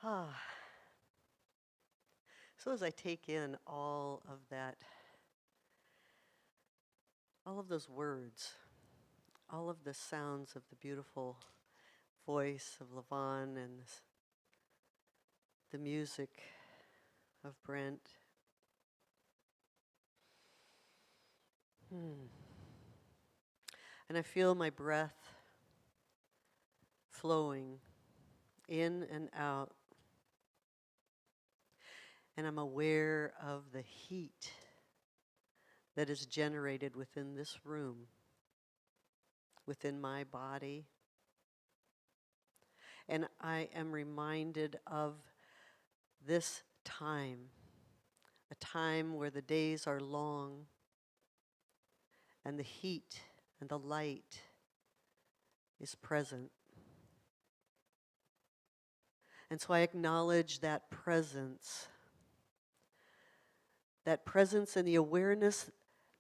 Ah. So as I take in all of those words, all of the sounds of the beautiful voice of Levon and the music of Brent, and I feel my breath flowing in and out, and I'm aware of the heat that is generated within this room, within my body. And I am reminded of this time, a time where the days are long and the heat and the light is present. And so I acknowledge that presence and the awareness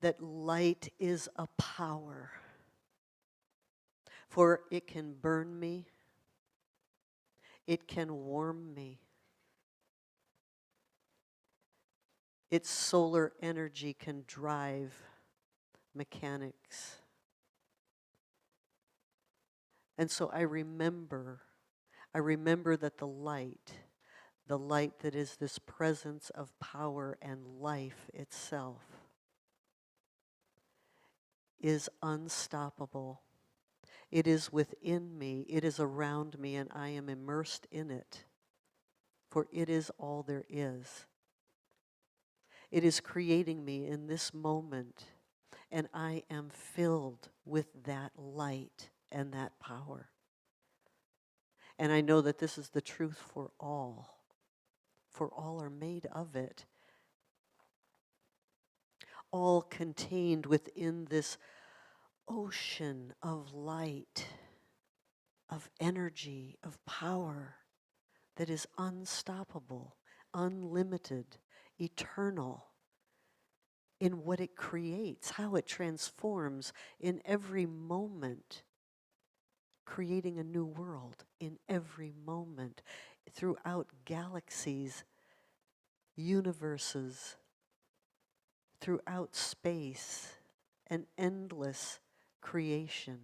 that light is a power. For it can burn me, it can warm me. Its solar energy can drive mechanics. And so I remember that the light that is this presence of power and life itself, is unstoppable. It is within me, it is around me, and I am immersed in it, for it is all there is. It is creating me in this moment, and I am filled with that light and that power. And I know that this is the truth for all are made of it, all contained within this ocean of light, of energy, of power that is unstoppable, unlimited, eternal in what it creates, how it transforms in every moment, creating a new world in every moment, throughout galaxies, universes, throughout space, an endless creation.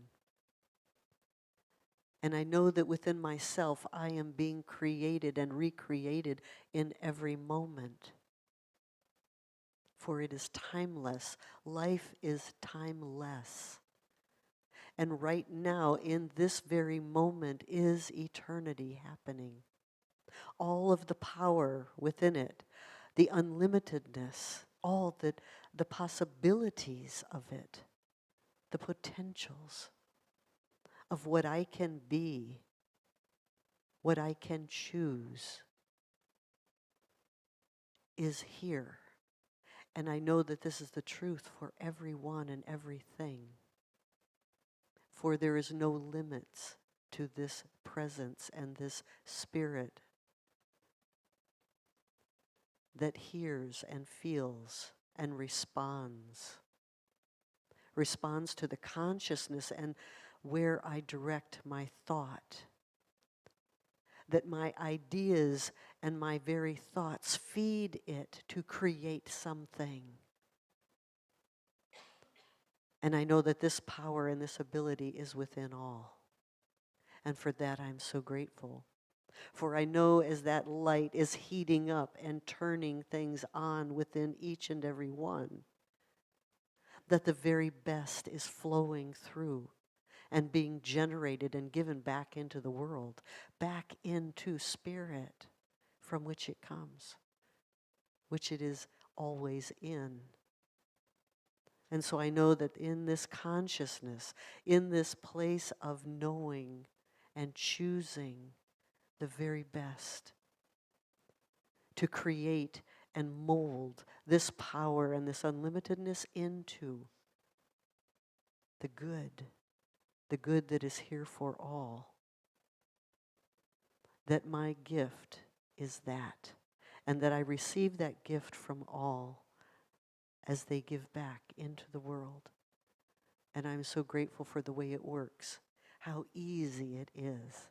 And I know that within myself I am being created and recreated in every moment. For it is timeless. Life is timeless. And right now, in this very moment, is eternity happening. All of the power within it, the unlimitedness, all the possibilities of it, the potentials of what I can be, what I can choose, is here. And I know that this is the truth for everyone and everything. For there is no limits to this presence and this spirit that hears and feels and responds to the consciousness and where I direct my thought. That my ideas and my very thoughts feed it to create something. And I know that this power and this ability is within all. And for that I'm so grateful. For I know as that light is heating up and turning things on within each and every one, that the very best is flowing through and being generated and given back into the world, back into spirit from which it comes, which it is always in. And so I know that in this consciousness, in this place of knowing and choosing the very best, to create and mold this power and this unlimitedness into the good that is here for all. That my gift is that, and that I receive that gift from all as they give back into the world. And I'm so grateful for the way it works, how easy it is.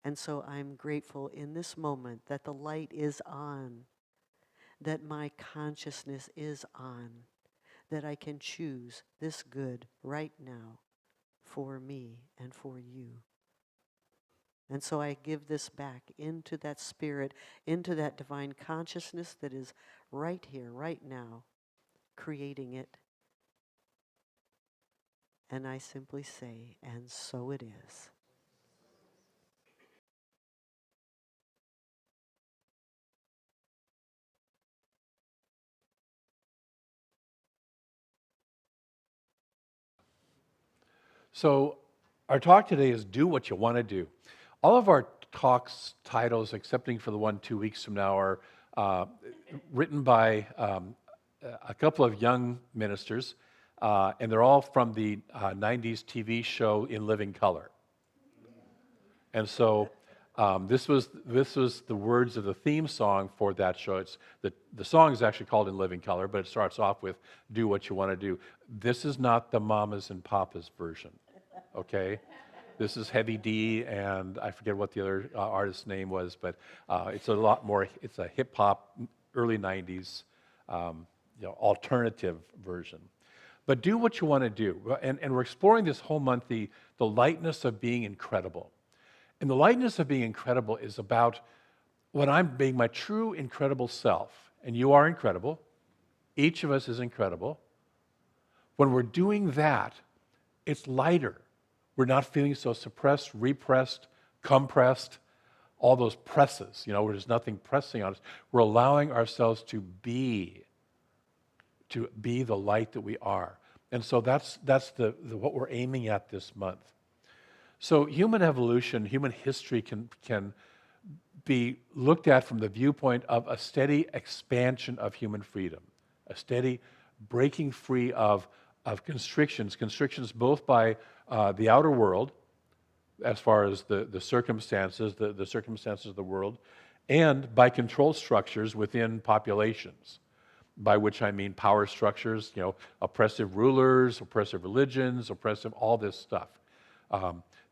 And so I'm grateful in this moment that the light is on, that my consciousness is on, that I can choose this good right now for me and for you. And so I give this back into that spirit, into that divine consciousness that is right here, right now, creating it. And I simply say, and so it is. So our talk today is Do What You Want to Do. All of our talks titles, excepting for the one 2 weeks from now, are written by a couple of young ministers, and they're all from the 90s TV show In Living Color. And so this was the words of the theme song for that show. It's the song is actually called In Living Color, but it starts off with "Do What You Want to Do." This is not the mamas and papas version, okay? This is Heavy D, and I forget what the other artist's name was, but it's a lot more. It's a hip hop, early '90s, alternative version. But do what you want to do, and we're exploring this whole month the lightness of being incredible. And the lightness of being incredible is about when I'm being my true incredible self, and you are incredible, each of us is incredible. When we're doing that, it's lighter. We're not feeling so suppressed, repressed, compressed, all those presses, where there's nothing pressing on us. We're allowing ourselves to be the light that we are. And so that's the what we're aiming at this month. So human evolution, human history can be looked at from the viewpoint of a steady expansion of human freedom, a steady breaking free of constrictions both by the outer world, as far as the circumstances, the circumstances of the world, and by control structures within populations, by which I mean power structures, oppressive rulers, oppressive religions, all this stuff.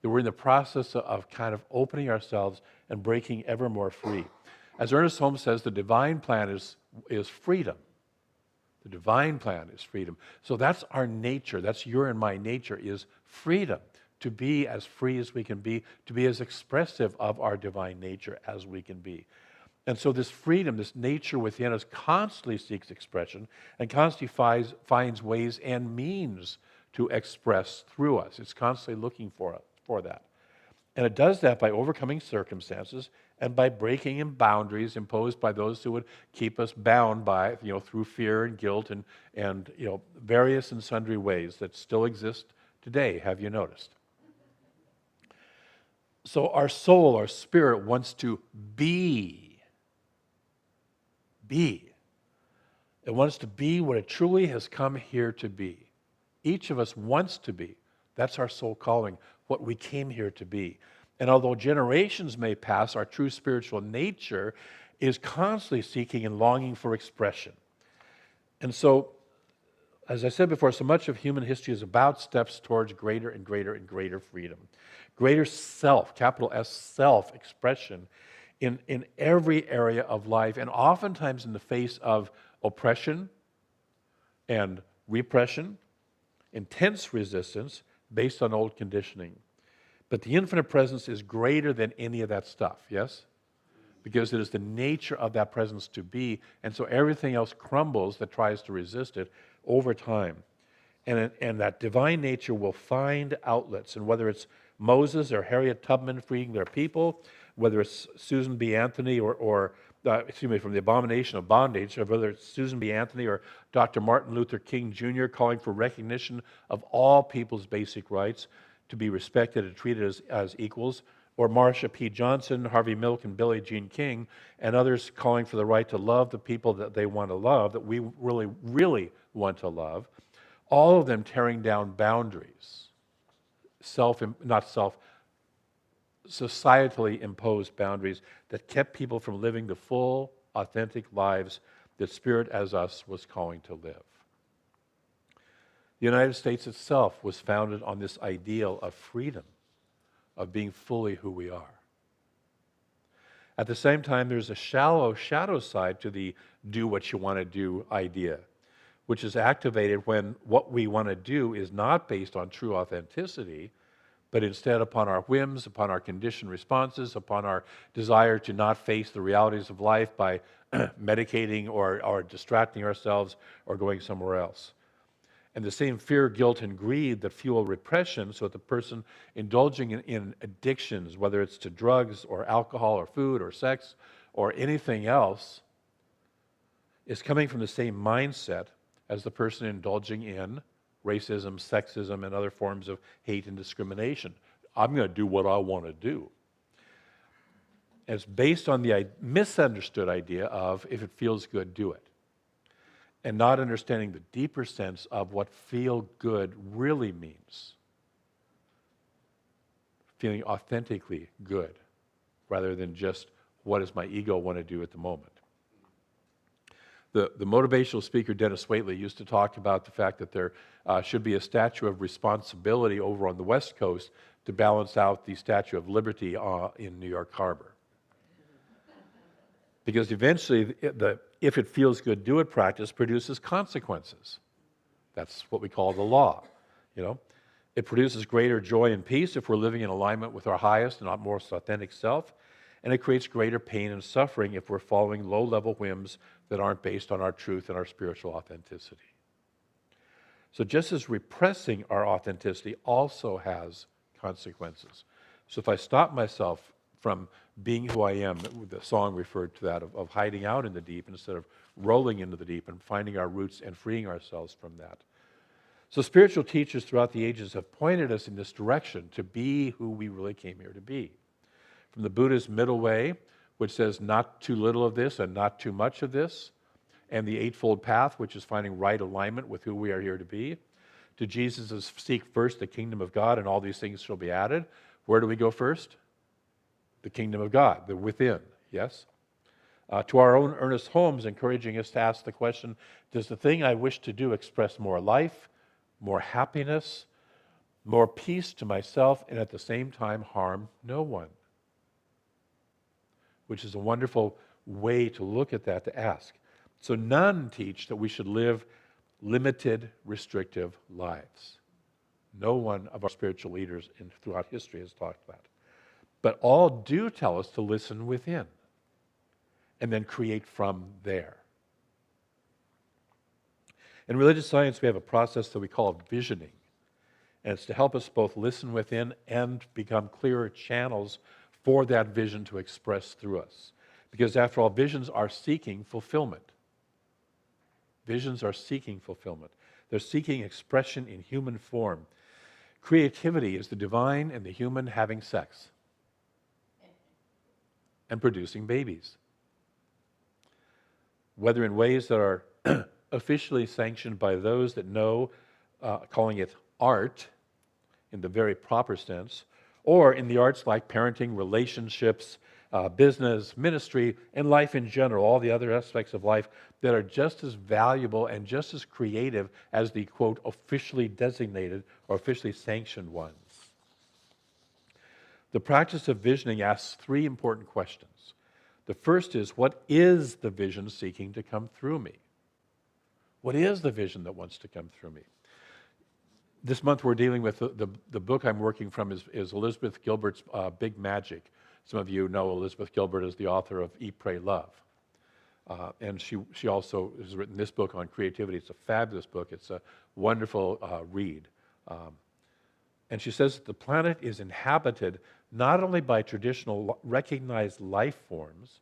That we're in the process of kind of opening ourselves and breaking ever more free. As Ernest Holmes says, the divine plan is freedom. The divine plan is freedom. So that's our nature. That's your and my nature, is freedom. To be as free as we can be, to be as expressive of our divine nature as we can be. And so this freedom, this nature within us constantly seeks expression and constantly finds ways and means to express through us. It's constantly looking for that. And it does that by overcoming circumstances and by breaking in boundaries imposed by those who would keep us bound by, through fear and guilt and various and sundry ways that still exist today, have you noticed? So our soul, our spirit wants to be. It wants to be what it truly has come here to be. Each of us wants to be. That's our soul calling, what we came here to be. And although generations may pass, our true spiritual nature is constantly seeking and longing for expression. And so, as I said before, so much of human history is about steps towards greater and greater and greater freedom. Greater self, capital S, self-expression in every area of life, and oftentimes in the face of oppression and repression, intense resistance based on old conditioning. But the infinite presence is greater than any of that stuff, yes? Because it is the nature of that presence to be, and so everything else crumbles that tries to resist it over time. And that divine nature will find outlets, and whether it's Moses or Harriet Tubman freeing their people, whether it's Susan B. Anthony from the abomination of bondage, or whether it's Susan B. Anthony or Dr. Martin Luther King Jr. calling for recognition of all people's basic rights to be respected and treated as equals, or Marsha P. Johnson, Harvey Milk, and Billie Jean King, and others calling for the right to love the people that they want to love, that we really, really want to love, all of them tearing down boundaries, societally imposed boundaries that kept people from living the full, authentic lives that Spirit as us was calling to live. The United States itself was founded on this ideal of freedom, of being fully who we are. At the same time, there's a shallow shadow side to the do what you want to do idea, which is activated when what we want to do is not based on true authenticity, but instead upon our whims, upon our conditioned responses, upon our desire to not face the realities of life by medicating or distracting ourselves or going somewhere else. And the same fear, guilt, and greed that fuel repression, so that the person indulging in addictions, whether it's to drugs or alcohol or food or sex or anything else, is coming from the same mindset as the person indulging in racism, sexism, and other forms of hate and discrimination. I'm going to do what I want to do. And it's based on the misunderstood idea of if it feels good, do it. And not understanding the deeper sense of what feel good really means. Feeling authentically good, rather than just what does my ego want to do at the moment. The motivational speaker Dennis Waitley used to talk about the fact that there should be a statue of responsibility over on the West Coast to balance out the Statue of Liberty in New York Harbor. Because eventually, the if it feels good, do it practice produces consequences. That's what we call the law. You know, it produces greater joy and peace if we're living in alignment with our highest and most authentic self, and it creates greater pain and suffering if we're following low-level whims that aren't based on our truth and our spiritual authenticity. So just as repressing our authenticity also has consequences. So if I stop myself from being who I am, the song referred to that, of hiding out in the deep instead of rolling into the deep and finding our roots and freeing ourselves from that. So spiritual teachers throughout the ages have pointed us in this direction to be who we really came here to be. From the Buddha's middle way, which says not too little of this and not too much of this, and the Eightfold Path, which is finding right alignment with who we are here to be, to Jesus' seek first the kingdom of God and all these things shall be added. Where do we go first? The kingdom of God, the within, yes? To our own Ernest Holmes, encouraging us to ask the question, does the thing I wish to do express more life, more happiness, more peace to myself, and at the same time harm no one? Which is a wonderful way to look at that, to ask. So none teach that we should live limited, restrictive lives. No one of our spiritual leaders throughout history has taught that. But all do tell us to listen within and then create from there. In religious science, we have a process that we call visioning. And it's to help us both listen within and become clearer channels for that vision to express through us. Because after all, visions are seeking fulfillment. Visions are seeking fulfillment. They're seeking expression in human form. Creativity is the divine and the human having sex and producing babies. Whether in ways that are officially sanctioned by those that know, calling it art in the very proper sense, or in the arts like parenting, relationships, business, ministry, and life in general, all the other aspects of life that are just as valuable and just as creative as the, quote, officially designated or officially sanctioned ones. The practice of visioning asks three important questions. The first is, what is the vision seeking to come through me? What is the vision that wants to come through me? This month we're dealing with, the book I'm working from is Elizabeth Gilbert's Big Magic. Some of you know Elizabeth Gilbert as the author of Eat, Pray, Love. And she also has written this book on creativity. It's a fabulous book. It's a wonderful read. And she says that the planet is inhabited not only by traditional recognized life forms,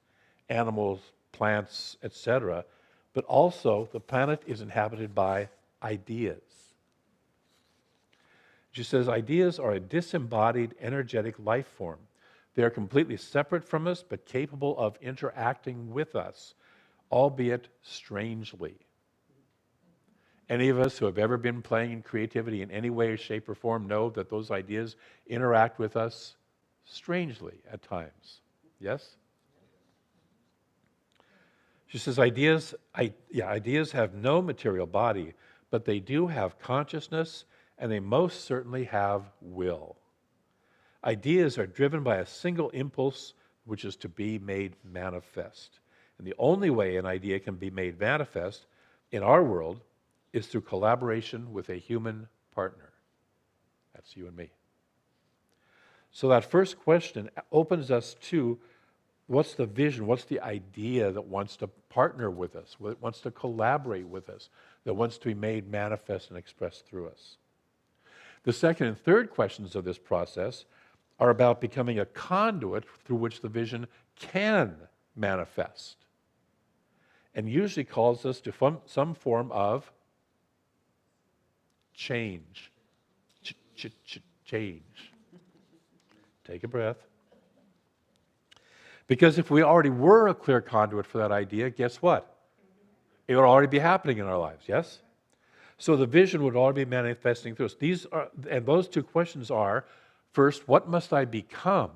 animals, plants, etc., but also the planet is inhabited by ideas. She says ideas are a disembodied, energetic life form. They are completely separate from us, but capable of interacting with us, albeit strangely. Any of us who have ever been playing in creativity in any way, shape, or form know that those ideas interact with us strangely at times. Yes? She says ideas have no material body, but they do have consciousness, and they most certainly have will. Ideas are driven by a single impulse which is to be made manifest. And the only way an idea can be made manifest in our world is through collaboration with a human partner. That's you and me. So that first question opens us to what's the vision, what's the idea that wants to partner with us, that wants to collaborate with us, that wants to be made manifest and expressed through us. The second and third questions of this process are about becoming a conduit through which the vision can manifest, and usually calls us to some form of change. Change. Take a breath. Because if we already were a clear conduit for that idea, guess what? It would already be happening in our lives, yes? So the vision would already be manifesting through us. Those two questions are, first, what must I become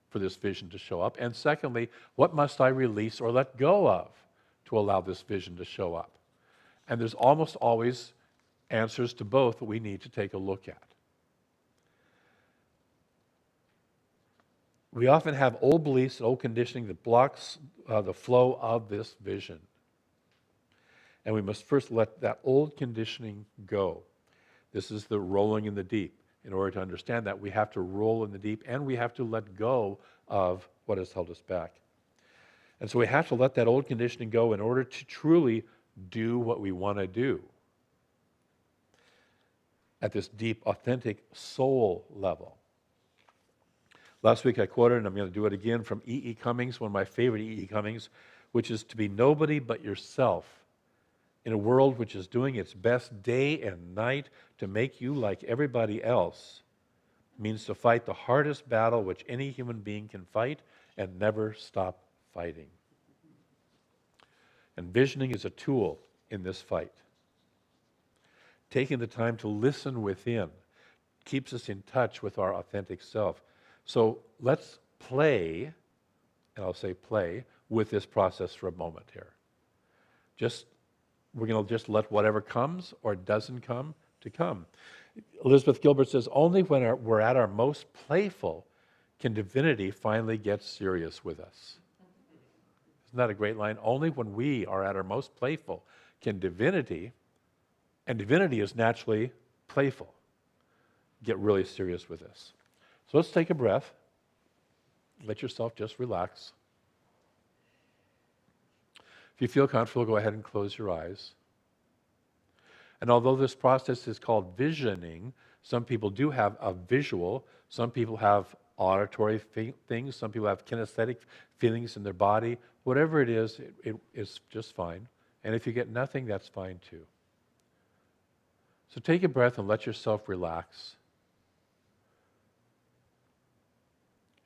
for this vision to show up? And secondly, what must I release or let go of to allow this vision to show up? And there's almost always answers to both that we need to take a look at. We often have old beliefs and old conditioning that blocks the flow of this vision. And we must first let that old conditioning go. This is the rolling in the deep. In order to understand that, we have to roll in the deep and we have to let go of what has held us back. And so we have to let that old conditioning go in order to truly do what we want to do at this deep, authentic soul level. Last week I quoted, and I'm going to do it again, from E.E. Cummings, one of my favorite E.E. Cummings, which is to be nobody but yourself in a world which is doing its best day and night to make you like everybody else means to fight the hardest battle which any human being can fight and never stop fighting. And visioning is a tool in this fight. Taking the time to listen within keeps us in touch with our authentic self. So let's play, and I'll say play, with this process for a moment here. We're going to just let whatever comes or doesn't come to come. Elizabeth Gilbert says, only when we're at our most playful can divinity finally get serious with us. Isn't that a great line? Only when we are at our most playful can divinity, and divinity is naturally playful, get really serious with us. So let's take a breath. Let yourself just relax. If you feel comfortable, go ahead and close your eyes. And although this process is called visioning, some people do have a visual, some people have auditory things, some people have kinesthetic feelings in their body. Whatever it is just fine. And if you get nothing, that's fine too. So take a breath and let yourself relax.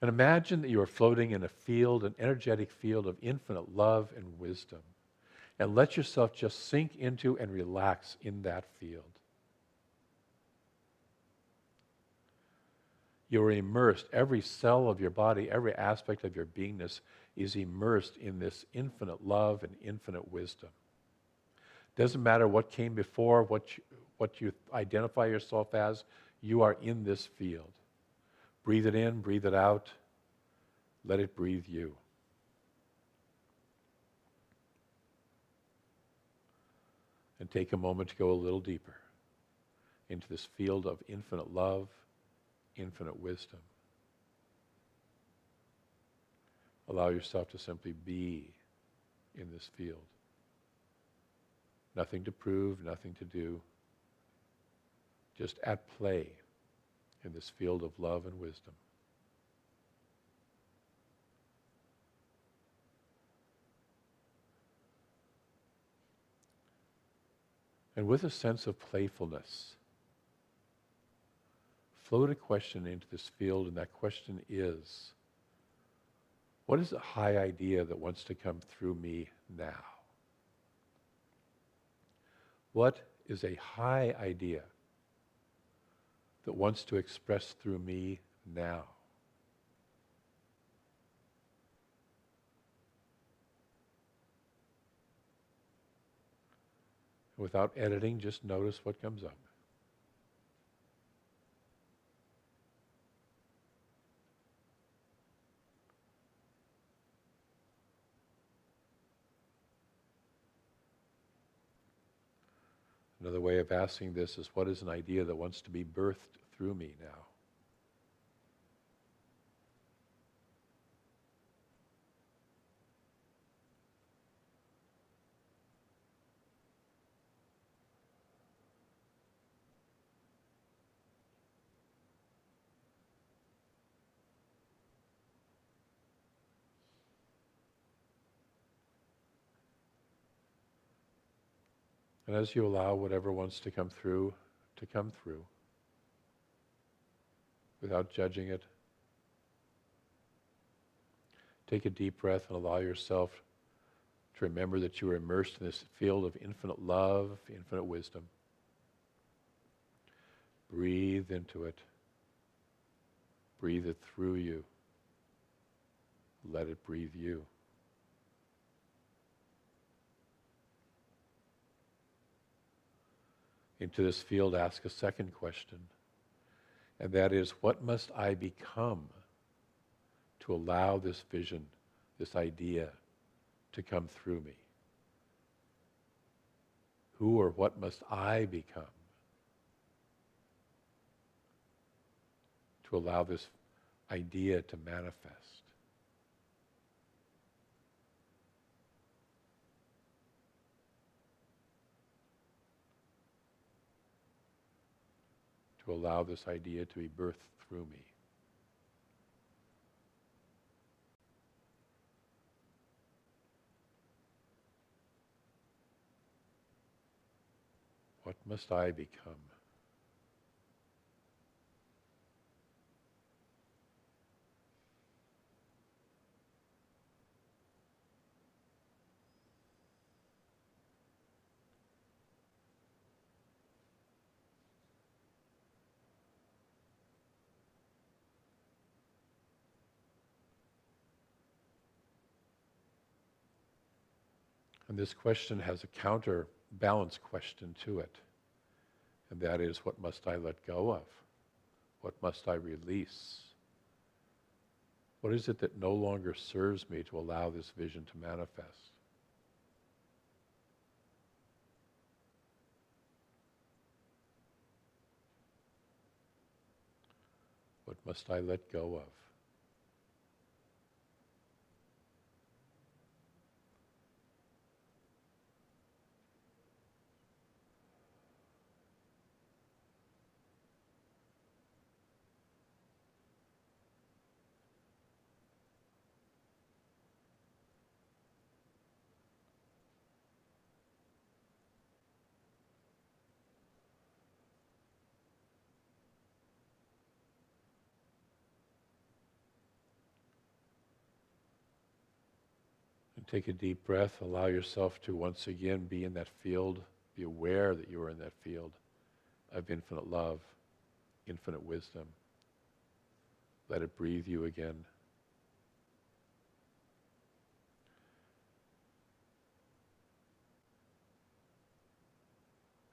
And imagine that you are floating in a field, an energetic field of infinite love and wisdom. And let yourself just sink into and relax in that field. You're immersed. Every cell of your body, every aspect of your beingness is immersed in this infinite love and infinite wisdom. Doesn't matter what came before, what you identify yourself as, you are in this field. Breathe it in, breathe it out. Let it breathe you. And take a moment to go a little deeper into this field of infinite love, infinite wisdom. Allow yourself to simply be in this field. Nothing to prove, nothing to do. Just at play in this field of love and wisdom. And with a sense of playfulness, float a question into this field, and that question is, what is a high idea that wants to come through me now? What is a high idea that wants to express through me now? Without editing, just notice what comes up. Another way of asking this is, what is an idea that wants to be birthed through me now? And as you allow whatever wants to come through, without judging it, take a deep breath and allow yourself to remember that you are immersed in this field of infinite love, infinite wisdom. Breathe into it. Breathe it through you. Let it breathe you. Into this field, ask a second question, and that is, what must I become to allow this vision, this idea, to come through me? Who or what must I become to allow this idea to manifest? To allow this idea to be birthed through me. What must I become? And this question has a counterbalance question to it. And that is, what must I let go of? What must I release? What is it that no longer serves me to allow this vision to manifest? What must I let go of? And take a deep breath. Allow yourself to once again be in that field. Be aware that you are in that field of infinite love, infinite wisdom. Let it breathe you again.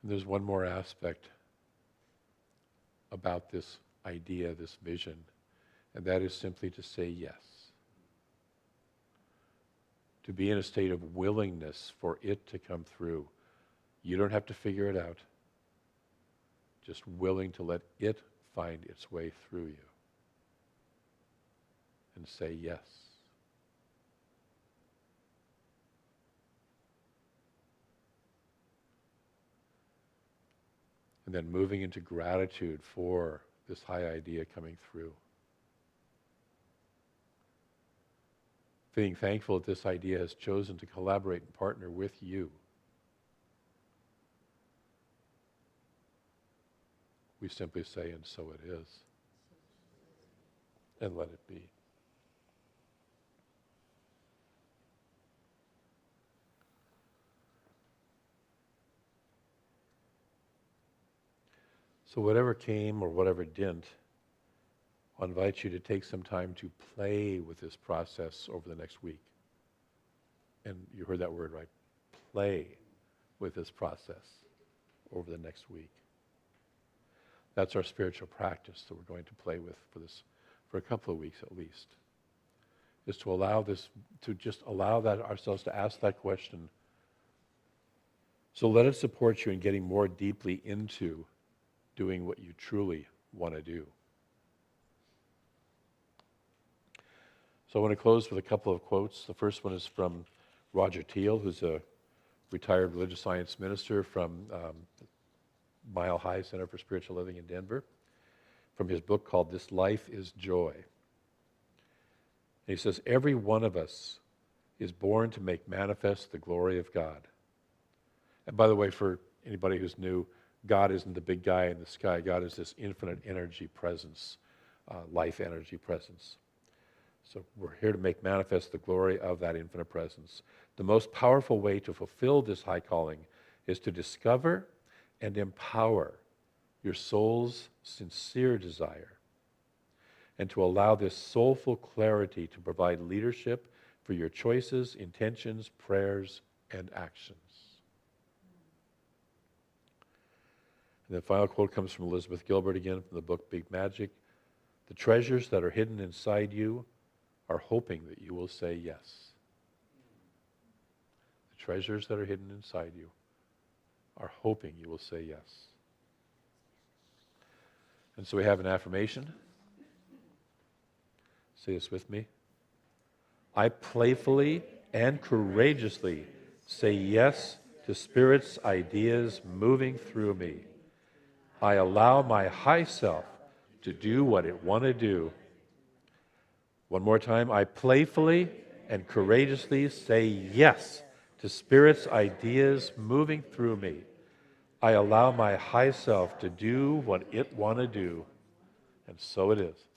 And there's one more aspect about this idea, this vision, and that is simply to say yes. To be in a state of willingness for it to come through. You don't have to figure it out. Just willing to let it find its way through you. And say yes. And then moving into gratitude for this high idea coming through. Being thankful that this idea has chosen to collaborate and partner with you. We simply say, and so it is. And let it be. So whatever came or whatever didn't, I'll invite you to take some time to play with this process over the next week. And you heard that word, right? Play with this process over the next week. That's our spiritual practice that we're going to play with for a couple of weeks at least. Is to allow this, to just allow that ourselves to ask that question So let it support you in getting more deeply into doing what you truly want to do. So I want to close with a couple of quotes. The first one is from Roger Teal, who's a retired religious science minister from Mile High Center for Spiritual Living in Denver, from his book called This Life is Joy. And he says, every one of us is born to make manifest the glory of God. And by the way, for anybody who's new, God isn't the big guy in the sky. God is this infinite energy presence, life energy presence. So we're here to make manifest the glory of that infinite presence. The most powerful way to fulfill this high calling is to discover and empower your soul's sincere desire, and to allow this soulful clarity to provide leadership for your choices, intentions, prayers, and actions. And the final quote comes from Elizabeth Gilbert again from the book Big Magic. The treasures that are hidden inside you are hoping that you will say yes. The treasures that are hidden inside you are hoping you will say yes. And so we have an affirmation. Say this with me. I playfully and courageously say yes to Spirit's ideas moving through me. I allow my high self to do what it wants to do. One more time. I playfully and courageously say yes to Spirit's ideas moving through me. I allow my high self to do what it wants to do. And so it is.